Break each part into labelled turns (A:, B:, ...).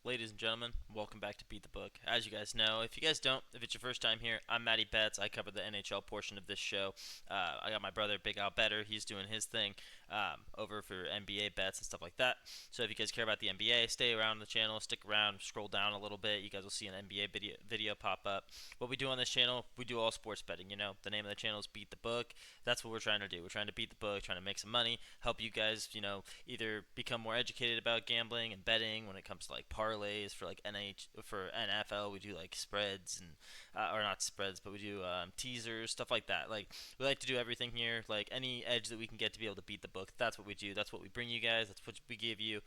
A: Ladies and gentlemen, welcome back to Beat the Book. As you guys know, if you guys don't, if it's your first time here, I'm Matty Betts. I cover the NHL portion of this show. I got my brother, Big Al Better. He's doing his thing over for NBA bets and stuff like that. So if you guys care about the NBA, stay around the channel, stick around, scroll down a little bit. You guys will see an NBA video pop up. What we do on this channel, we do all sports betting. You know, the name of the channel is Beat the Book. That's what we're trying to do. We're trying to beat the book, trying to make some money, help you guys, either become more educated about gambling and betting when it comes to like parlays for like for NFL. We do like spreads and or not spreads, but we do teasers, stuff like that. Like we like to do everything here. Like any edge that we can get to be able to beat the book, that's what we do. That's what we bring you guys. That's what we give you.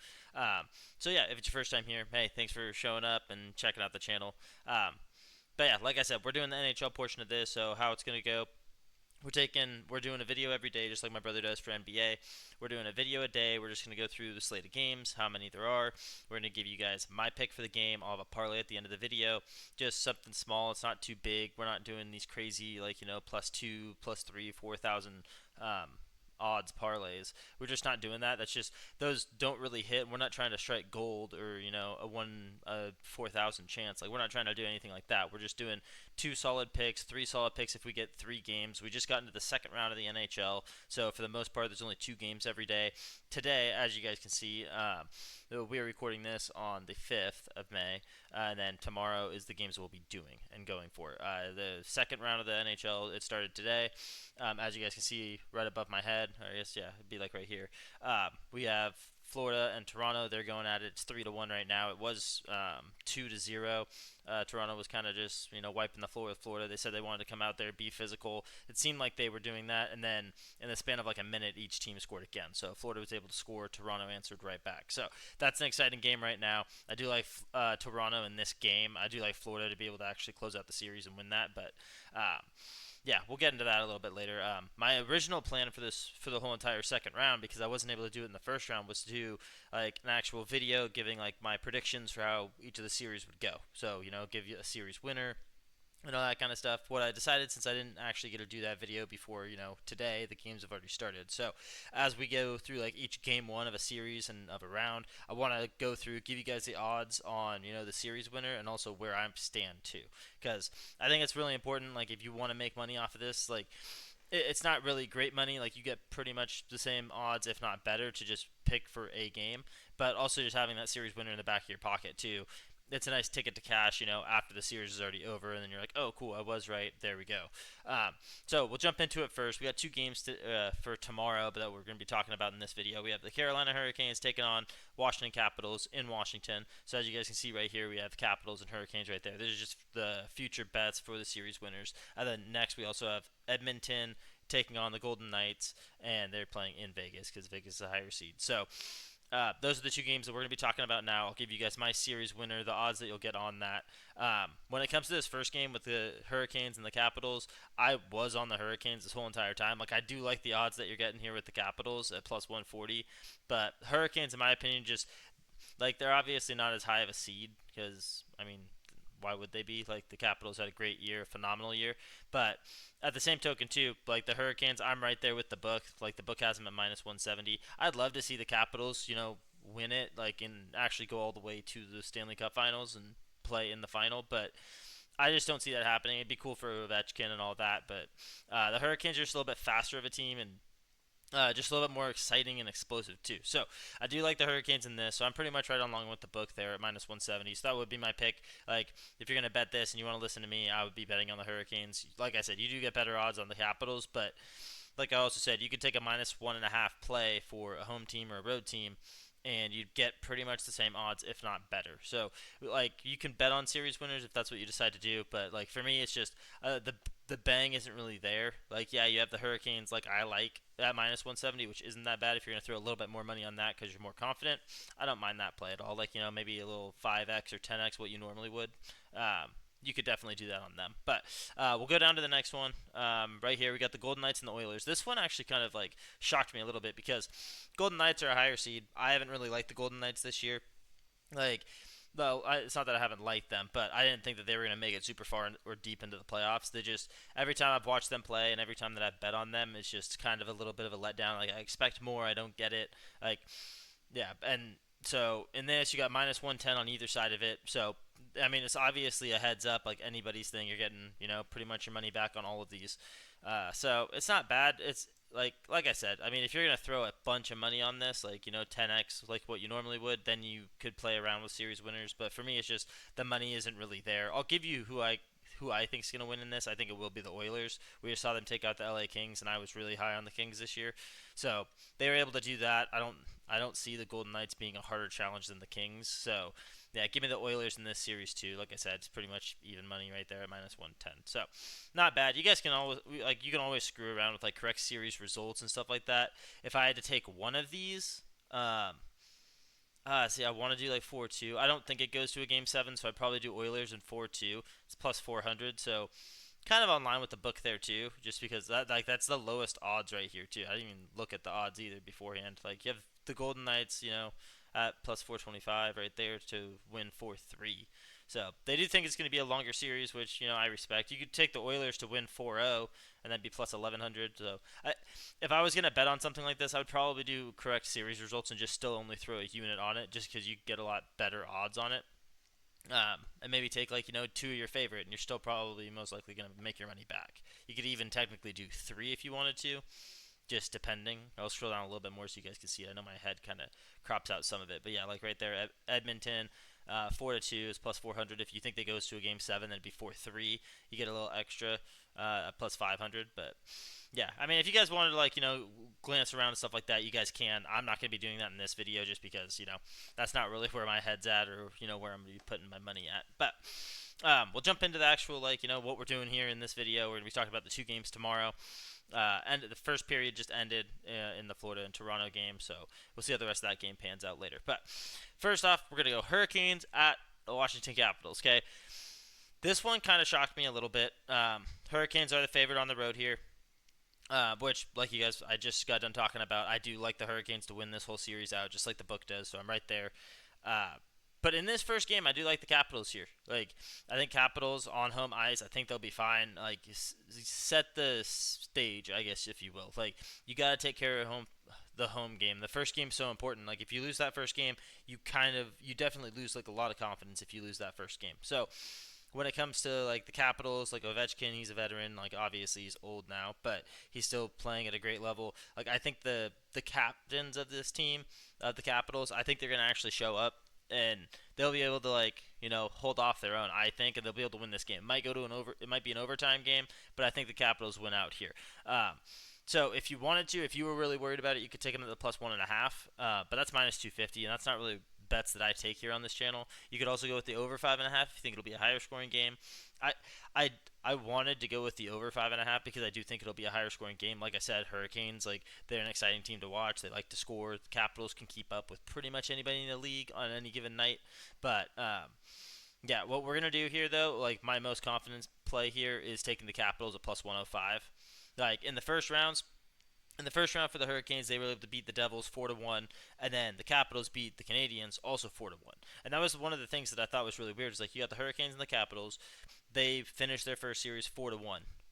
A: So yeah, if it's your first time here, hey, thanks for showing up and checking out the channel. But yeah, like I said, we're doing the NHL portion of this. So how it's gonna go. We're doing a video every day, just like my brother does for NBA. We're doing a video a day. We're just going to go through the slate of games, how many there are. We're going to give you guys my pick for the game. I'll have a parlay at the end of the video. Just something small. It's not too big. We're not doing these crazy, plus two, plus three, 4,000 odds parlays. We're just not doing that. That's just those don't really hit. We're not trying to strike gold or a 4,000 chance. Like we're not trying to do anything like that. We're just doing two solid picks, three solid picks if we get three games. We just got into the second round of the NHL, so for the most part, there's only two games every day. Today, as you guys can see, we are recording this on the 5th of May, and then tomorrow is the games we'll be doing and going for. The second round of the NHL, it started today. As you guys can see right above my head, or I guess, yeah, it'd be like right here, we have Florida and Toronto. They're going at it. It's 3-1 right now. It was 2-0. Toronto was kind of just wiping the floor with Florida. They said they wanted to come out there, be physical. It seemed like they were doing that, and then in the span of like a minute, each team scored again. So Florida was able to score. Toronto answered right back. So that's an exciting game right now. I do like Toronto in this game. I do like Florida to be able to actually close out the series and win that, but. Yeah, we'll get into that a little bit later. My original plan for the whole entire second round, because I wasn't able to do it in the first round, was to do like an actual video giving like my predictions for how each of the series would go. So give you a series winner, and all that kind of stuff. What I decided, since I didn't actually get to do that video before, today, the games have already started. So as we go through like each game one of a series and of a round, I want to go through, give you guys the odds on, the series winner and also where I stand too. Because I think it's really important, like if you want to make money off of this, like it's not really great money. Like you get pretty much the same odds, if not better, to just pick for a game. But also just having that series winner in the back of your pocket too, it's a nice ticket to cash, after the series is already over, and then you're like, oh, cool, I was right. There we go. So we'll jump into it first. We got two games for tomorrow, but that we're going to be talking about in this video. We have the Carolina Hurricanes taking on Washington Capitals in Washington. So as you guys can see right here, we have Capitals and Hurricanes right there. These are just the future bets for the series winners. And then next we also have Edmonton taking on the Golden Knights, and they're playing in Vegas because Vegas is a higher seed. So those are the two games that we're going to be talking about now. I'll give you guys my series winner, the odds that you'll get on that. When it comes to this first game with the Hurricanes and the Capitals, I was on the Hurricanes this whole entire time. Like, I do like the odds that you're getting here with the Capitals at plus 140. But Hurricanes, in my opinion, just, like, they're obviously not as high of a seed because, I mean, why would they be? Like, the Capitals had a great year, a phenomenal year. But at the same token, too, like the Hurricanes, I'm right there with the book. Like, the book has them at minus 170. I'd love to see the Capitals, win it, like, and actually go all the way to the Stanley Cup Finals and play in the final. But I just don't see that happening. It'd be cool for Ovechkin and all that. But the Hurricanes are just a little bit faster of a team, and just a little bit more exciting and explosive too. So I do like the Hurricanes in this. So I'm pretty much right along with the book there at minus 170. So that would be my pick. Like if you're gonna bet this and you want to listen to me, I would be betting on the Hurricanes. Like I said, you do get better odds on the Capitals, but like I also said, you could take a minus 1.5 play for a home team or a road team, and you'd get pretty much the same odds, if not better. So, like, you can bet on series winners if that's what you decide to do, but like for me, it's just the bang isn't really there. Like, yeah, you have the Hurricanes, like I like at minus 170, which isn't that bad if you're gonna throw a little bit more money on that because you're more confident. I don't mind that play at all. Like, maybe a little 5x or 10x what you normally would. You could definitely do that on them. But we'll go down to the next one. Right here, we got the Golden Knights and the Oilers. This one actually kind of like shocked me a little bit because Golden Knights are a higher seed. I haven't really liked the Golden Knights this year. Like, though it's not that I haven't liked them, but I didn't think that they were going to make it super far or deep into the playoffs. They just, every time I've watched them play and every time that I've bet on them, it's just kind of a little bit of a letdown. Like, I expect more. I don't get it. Like, yeah, and So in this, you got minus 110 on either side of it. So I mean, it's obviously a heads up, like anybody's thing. You're getting, pretty much your money back on all of these. So it's not bad. It's like I said. I mean, if you're gonna throw a bunch of money on this, like 10x, like what you normally would, then you could play around with series winners. But for me, it's just the money isn't really there. I'll give you who I think is going to win in this. I think it will be the Oilers. We just saw them take out the LA Kings, and I was really high on the Kings this year. So they were able to do that. I don't see the Golden Knights being a harder challenge than the Kings. So yeah, give me the Oilers in this series too. Like I said, it's pretty much even money right there at minus 110. So not bad. You guys can always you can always screw around with like correct series results and stuff like that. If I had to take one of these, see, I want to do like 4-2. I don't think it goes to a game 7, so I'd probably do Oilers and 4-2. It's plus 400, so kind of on line with the book there too, just because that's the lowest odds right here too. I didn't even look at the odds either beforehand. Like you have the Golden Knights, at plus 425 right there to win 4-3. So they do think it's going to be a longer series, which I respect. You could take the Oilers to win 4-0 and then be plus 1100. So if I was going to bet on something like this, I would probably do correct series results and just still only throw a unit on it, just because you get a lot better odds on it. And maybe take two of your favorite, and you're still probably most likely going to make your money back. You could even technically do three if you wanted to, just depending. I'll scroll down a little bit more so you guys can see it. I know my head kind of crops out some of it, but yeah, like right there, Edmonton, 4-2 is plus 400. If you think they goes to a game 7, then it'd be 4-3. You get a little extra, plus 500, but yeah, I mean, if you guys wanted to glance around and stuff like that, you guys can. I'm not gonna be doing that in this video just because that's not really where my head's at, or where I'm gonna be putting my money at. But we'll jump into the actual what we're doing here in this video. We're gonna be talking about the two games tomorrow. And the first period just ended in the Florida and Toronto game, so we'll see how the rest of that game pans out later. But first off, we're gonna go Hurricanes at the Washington Capitals. Okay, this one kind of shocked me a little bit. Hurricanes are the favorite on the road here. Which, like you guys, I just got done talking about, I do like the Hurricanes to win this whole series out, just like the book does, so I'm right there. But in this first game, I do like the Capitals here. I think Capitals on home ice, I think they'll be fine. Set the stage, I guess, if you will. You got to take care of the home game. The first game's so important. If you lose that first game, you definitely lose, a lot of confidence if you lose that first game. So when it comes to the Capitals, Ovechkin, he's a veteran. Obviously he's old now, but he's still playing at a great level. I think the captains of this team, of the Capitals, I think they're gonna actually show up, and they'll be able to hold off their own. I think, and they'll be able to win this game. It might go to it might be an overtime game, but I think the Capitals win out here. So if you wanted to, if you were really worried about it, you could take them at the plus 1.5. But that's minus 250, and that's not really bets that I take here on this channel. You could also go with the over 5.5 if you think it'll be a higher scoring game. I wanted to go with the over 5.5 because I do think it'll be a higher scoring game. Like I said, Hurricanes, they're an exciting team to watch. They like to score. The Capitals can keep up with pretty much anybody in the league on any given night. But yeah, what we're gonna do here though, my most confidence play here is taking the Capitals at plus 105. In the first round for the Hurricanes, they were able to beat the Devils 4-1, and then the Capitals beat the Canadiens also 4-1. And that was one of the things that I thought was really weird. Is you got the Hurricanes and the Capitals, they finished their first series 4-1,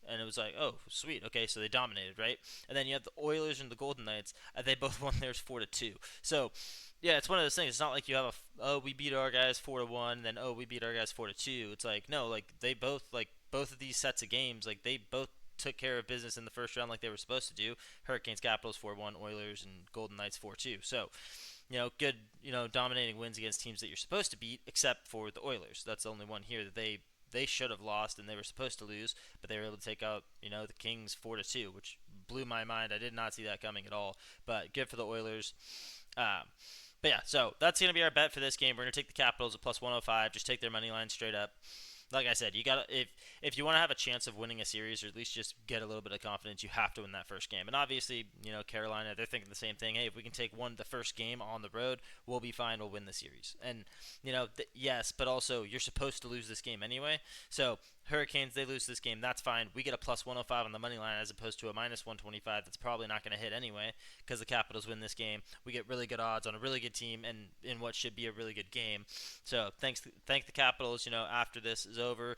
A: and it was oh sweet, okay, so they dominated, right? And then you have the Oilers and the Golden Knights, and they both won theirs 4-2. So yeah, it's one of those things. It's not like you have we beat our guys 4-1, then we beat our guys 4-2. It's no, they both both of these sets of games, they both took care of business in the first round like they were supposed to do. Hurricanes, Capitals 4-1, Oilers and Golden Knights 4-2. So, good, dominating wins against teams that you're supposed to beat, except for the Oilers. That's the only one here that they should have lost and they were supposed to lose, but they were able to take out, the Kings 4-2, which blew my mind. I did not see that coming at all, but good for the Oilers. But yeah, so that's going to be our bet for this game. We're going to take the Capitals at plus 105. Just take their money line straight up. Like I said, you got if you want to have a chance of winning a series, or at least just get a little bit of confidence, you have to win that first game. And obviously, Carolina, they're thinking the same thing. Hey, if we can take the first game on the road, we'll be fine. We'll win the series. And yes, but also you're supposed to lose this game anyway. So Hurricanes, they lose this game, that's fine. We get a plus 105 on the money line as opposed to a minus 125 that's probably not going to hit anyway because the Capitals win this game. We get really good odds on a really good team and in what should be a really good game. So thank the Capitals. After this is game's over,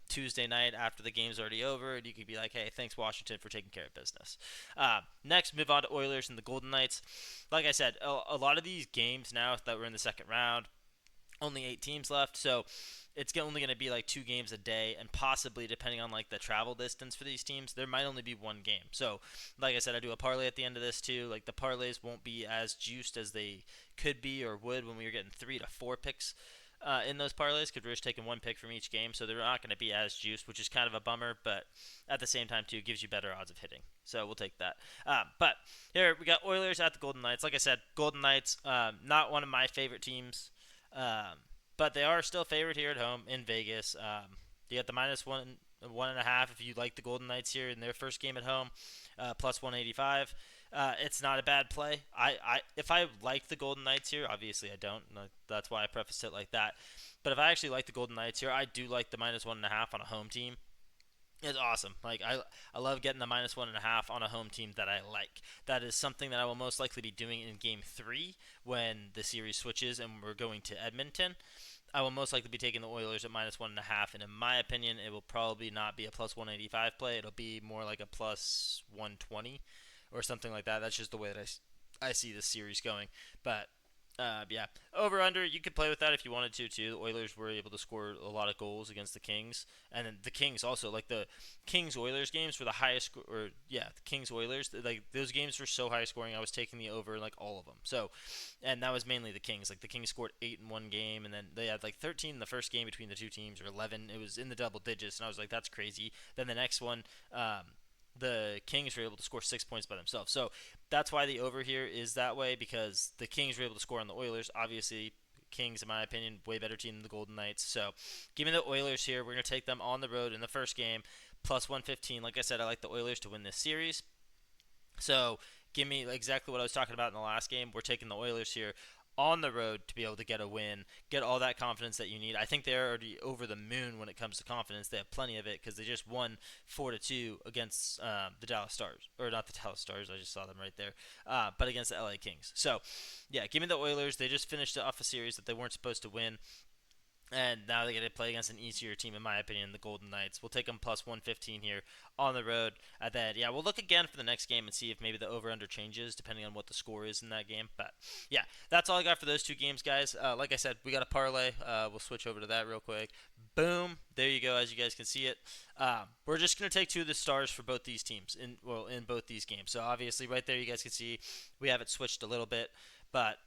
A: Tuesday night after the game's already over, and you could be like, hey, thanks Washington for taking care of business. Next, move on to Oilers and the Golden Knights. Like I said, a lot of these games now that we're in the second round, only 8 teams left, so it's only going to be like 2 games a day, and possibly, depending on like the travel distance for these teams, there might only be 1 game. So like I said, I do a parlay at the end of this too. Like the parlays won't be as juiced as they could be or would when we were getting 3 to 4 picks in those parlays, because we're just taking 1 pick from each game, so they're not going to be as juiced, which is kind of a bummer, but at the same time too, it gives you better odds of hitting, so we'll take that. But here we got Oilers at the Golden Knights. Like I said, Golden Knights, not one of my favorite teams, but they are still favored here at home in Vegas. You got the -1.5 if you like the Golden Knights here in their first game at home, plus 185. It's not a bad play. If I like the Golden Knights here, obviously I don't. That's why I prefaced it like that. But if I actually like the Golden Knights here, I do like the -1.5 on a home team. It's awesome. Like I love getting the -1.5 on a home team that I like. That is something that I will most likely be doing in Game 3 when the series switches and we're going to Edmonton. I will most likely be taking the Oilers at -1.5, and in my opinion, it will probably not be a plus 185 play. It'll be more like a plus 120 or something like that. That's just the way that I see this series going. But yeah, over under, you could play with that if you wanted to too. The Oilers were able to score a lot of goals against the Kings, and then the Kings also, like the Kings Oilers games were the highest, the Kings Oilers, like those games were so high scoring. I was taking the over in like all of them. So, and that was mainly the Kings. Like the Kings scored 8 in one game, and then they had like 13 in the first game between the two teams, or 11. It was in the double digits, and I was like, that's crazy. Then the next one, the Kings were able to score 6 points by themselves. So that's why the over here is that way, because the Kings were able to score on the Oilers. Obviously, Kings, in my opinion, way better team than the Golden Knights. So give me the Oilers here. We're going to take them on the road in the first game, plus 115. Like I said, I like the Oilers to win this series. So give me exactly what I was talking about in the last game. We're taking the Oilers here on the road to be able to get a win, get all that confidence that you need. I think they're already over the moon when it comes to confidence. They have plenty of it because they just won 4-2 against the Dallas Stars, or not the Dallas Stars. I just saw them right there, but against the LA Kings. So, yeah, give me the Oilers. They just finished off a series that they weren't supposed to win. And now they get to play against an easier team, in my opinion, the Golden Knights. We'll take them plus 115 here on the road. And then, yeah, we'll look again for the next game and see if maybe the over-under changes depending on what the score is in that game. But, yeah, that's all I got for those 2 games, guys. Like I said, we got a parlay. We'll switch over to that real quick. Boom. There you go, as you guys can see it. We're just going to take 2 of the stars for both these teams, in both these games. So, obviously, right there you guys can see we have it switched a little bit. But,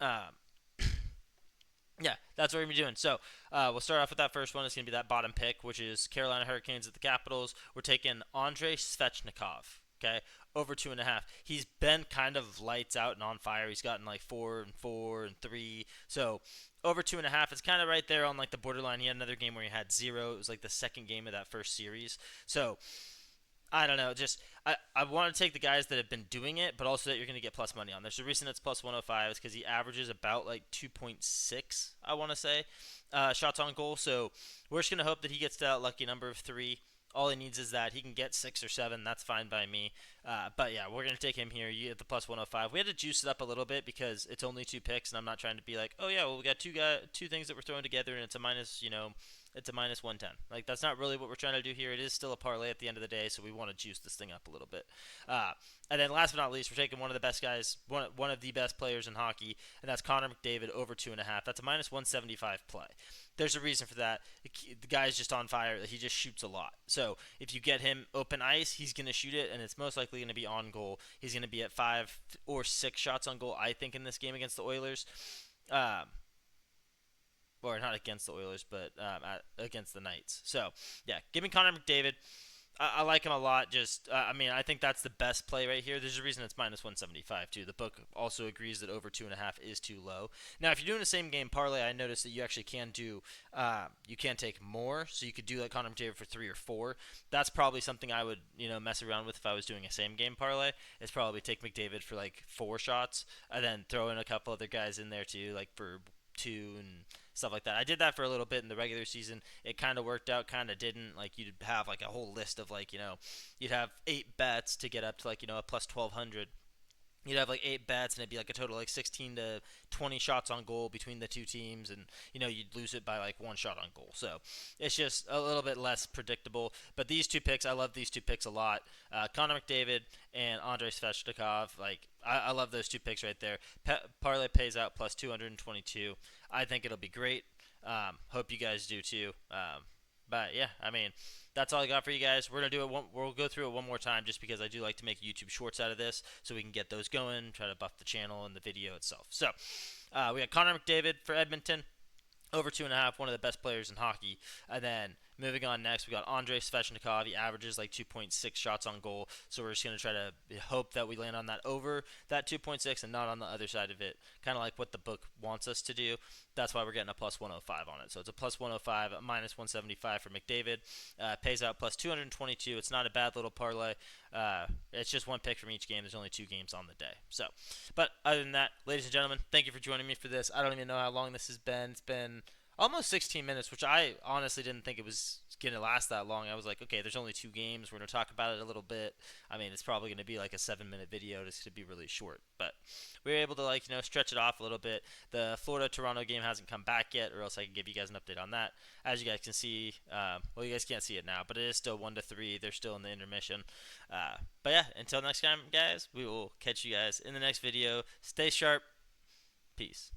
A: yeah, that's what we're going to be doing. So we'll start off with that first one. It's going to be that bottom pick, which is Carolina Hurricanes at the Capitals. We're taking Andrei Svechnikov, okay, over 2.5. He's been kind of lights out and on fire. He's gotten like 4 and 4 and 3. So over 2.5, it's kind of right there on like the borderline. He had another game where he had 0. It was like the second game of that first series. So I don't know. Just I want to take the guys that have been doing it, but also that you're going to get plus money on. There's a reason it's plus 105 is because he averages about like 2.6, I want to say, shots on goal. So we're just going to hope that he gets to that lucky number of 3. All he needs is that he can get 6 or 7. That's fine by me. But yeah, we're going to take him here. You get the plus 105. We had to juice it up a little bit because it's only 2 picks, and I'm not trying to be like, oh yeah, well we got two things that we're throwing together, and it's a minus, it's a minus 110. Like, that's not really what we're trying to do here. It is still a parlay at the end of the day, so we want to juice this thing up a little bit. And then last but not least, we're taking one of the best guys, one of the best players in hockey, and that's Connor McDavid over 2.5. That's a minus 175 play. There's a reason for that. The guy's just on fire. He just shoots a lot. So if you get him open ice, he's going to shoot it, and it's most likely going to be on goal. He's going to be at 5 or 6 shots on goal, I think, in this game against the Oilers. Or not against the Oilers, but against the Knights. So, yeah, give me Connor McDavid. I like him a lot. I think that's the best play right here. There's a reason it's minus 175, too. The book also agrees that over 2.5 is too low. Now, if you're doing the same game parlay, I noticed that you actually can do, you can take more. So you could do like Connor McDavid for 3 or 4. That's probably something I would, mess around with if I was doing a same game parlay. Is probably take McDavid for like 4 shots and then throw in a couple other guys in there, too, like for 2 and stuff like that. I did that for a little bit in the regular season. It kind of worked out, kind of didn't. Like, you'd have like a whole list of like, you'd have 8 bets to get up to like, a plus 1,200. you'd have like 8 bets, and it'd be like a total like 16 to 20 shots on goal between the two teams, and you'd lose it by like 1 shot on goal. So it's just a little bit less predictable. But these two picks, I love these two picks a lot. Connor McDavid and Andrei Svechnikov, like I love those two picks right there. Parlay pays out plus 222. I think it'll be great. Hope you guys do too. But yeah, I mean, that's all I got for you guys. We're gonna do it. We'll go through it one more time, just because I do like to make YouTube shorts out of this, so we can get those going. Try to buff the channel and the video itself. So we got Connor McDavid for Edmonton, over 2.5, one of the best players in hockey. And then moving on next, we got Andrei Svechnikov. He averages like 2.6 shots on goal. So we're just going to try to hope that we land on that over that 2.6 and not on the other side of it. Kind of like what the book wants us to do. That's why we're getting a plus 105 on it. So it's a plus 105, a minus 175 for McDavid. Pays out plus 222. It's not a bad little parlay. It's just one pick from each game. There's only 2 games on the day. So, but other than that, ladies and gentlemen, thank you for joining me for this. I don't even know how long this has been. It's been almost 16 minutes, which I honestly didn't think it was going to last that long. I was like, okay, there's only 2 games. We're going to talk about it a little bit. I mean, it's probably going to be like a 7-minute video. It's going to be really short. But we were able to, stretch it off a little bit. The Florida-Toronto game hasn't come back yet, or else I can give you guys an update on that. As you guys can see, well, you guys can't see it now, but it is still 1-3. They're still in the intermission. But yeah, until next time, guys, we will catch you guys in the next video. Stay sharp. Peace.